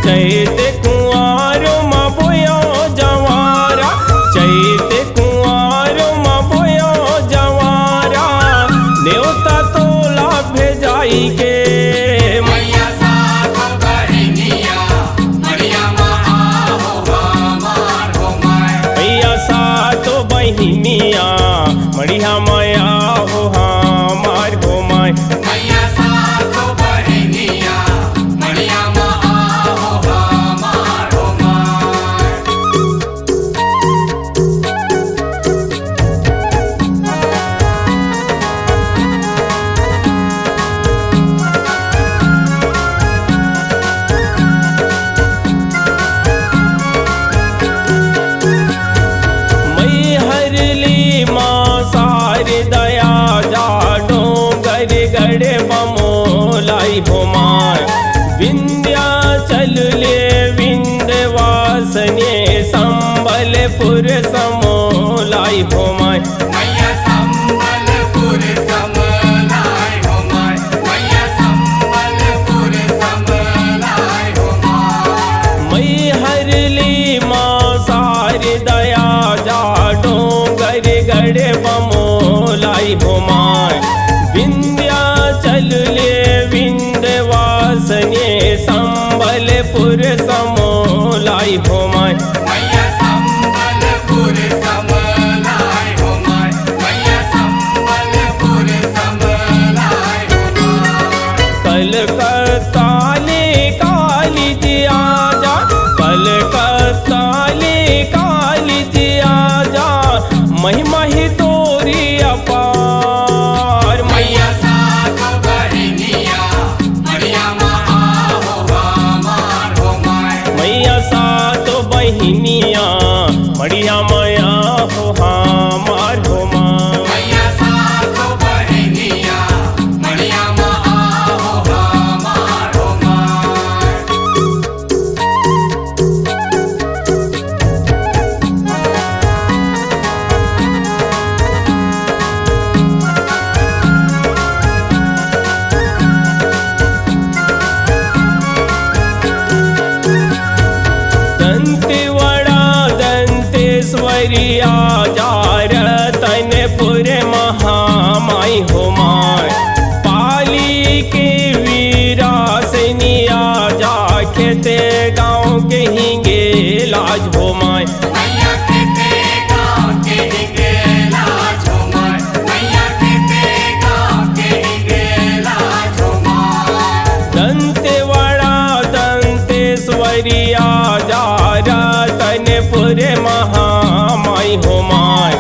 चैत कुंवारो बोयो जवारा, चैत कुंवारो बोयो जवारा, न्योता तोला भेजाई के मैया सातो बहिनिया मरिया आओ हमार हो माय। मैया सातो बहिनिया मरिया माया हो हमार हो माय। मैया सातो बहिनिया मरिया आओ हमार हो माय। मई हरली माँ सारे दया जाडो गड़ गड़े बमोलाई हो माय। विंध्याचल ले विंध्यवासने संबलपुर समोलाई हो माय। मैया संबलपुर समलाय हो माय। मैया संबलपुर समलाय हो माय। मई हरली माँ सारे दया जाडो गड़ गड़े बमोलाई हो माय। विंध्याचल ले विंध्यवासने संबलपुर समोलाई हो माय। मैया संबलपुर समलाय हो माय। मैया संबलपुर समलाय हो माय। कलकत्ता ले काली जी आजा, कलकत्ता ले काली जी आजा, महिमा ही तोरी अपार। मैया सातो बहिनिया मरिया आओ हमार हो माय। मैया सातो बहिनिया मरिया माया हो हमार हो माय। मैया सातो बहिनिया मरिया आओ हमार हो माय। दंतेवड़ा दंतेश्वरी आजा, रतनपुर महामाई हो माय। पाली के वीरासनी आजा, खेते गाँव के हिंगे लाज हो माय। मैया खेते गाँव के हिंगे लाज हो माय। मैया खेते गाँव के हिंगे लाज हो माय। दंतेवड़ा दंतेश्वरी आजा, रतनपुर महामाई हो माय।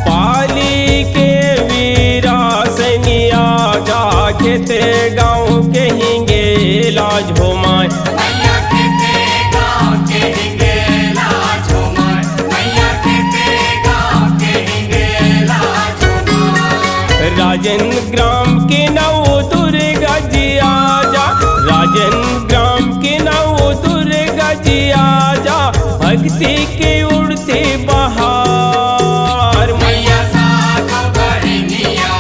पाली के वीरासनी आजा, खेते गाँव के हिंगे लाज हो माय। मैया खेते गाँव के हिंगे लाज हो माय। मैया खेते गाँव के हिंगे लाज हो माय। राजन ग्राम के नव दुर्गा जी आजा, राजन ग्राम के नव दुर्गा जी आजा, भक्ति के उड़ते बहार। मैया सातो बहिनिया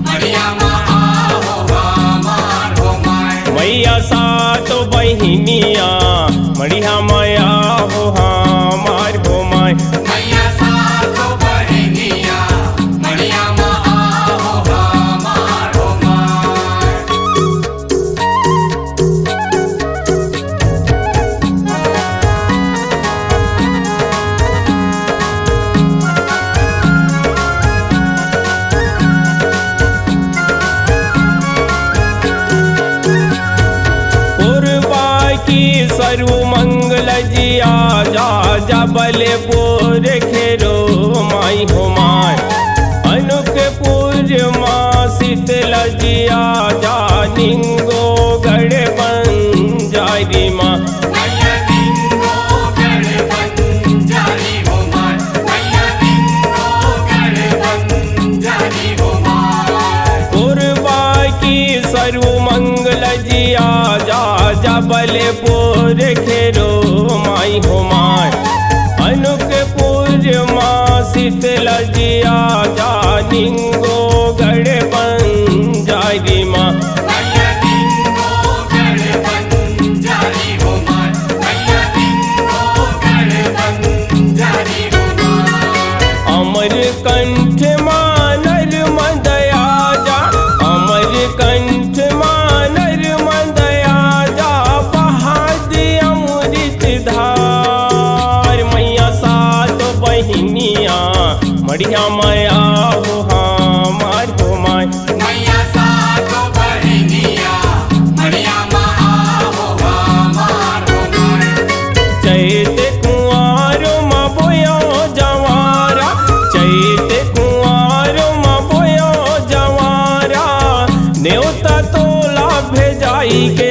मरिया आओ हमार हो माय। मैया सातो बहिनिया मरिया माया हो हमार हो माय। मैया सातो बहिनिया मरिया आओ हमार हो माय। पूर्वा की सर्व मंगल जी आजा, जबलपुर खेरो माई हो माय। अनुपपुर माँ शीतल जी आजा, निंगो गढ़ बंजारी माँ। मैया लिंगो गढ़ बंजारी हो माय। मैया लिंगो गढ़ बंजारी हो माय। पूर्वा की सर्व मंगल जी आजा, जबलपुर खेरो माई हो माय। अनुपपुर माँ शीतल जी आजा, निंगो गढ़ बंजारी माँ। मैया लिंगो गढ़ बंजारी हो माय। के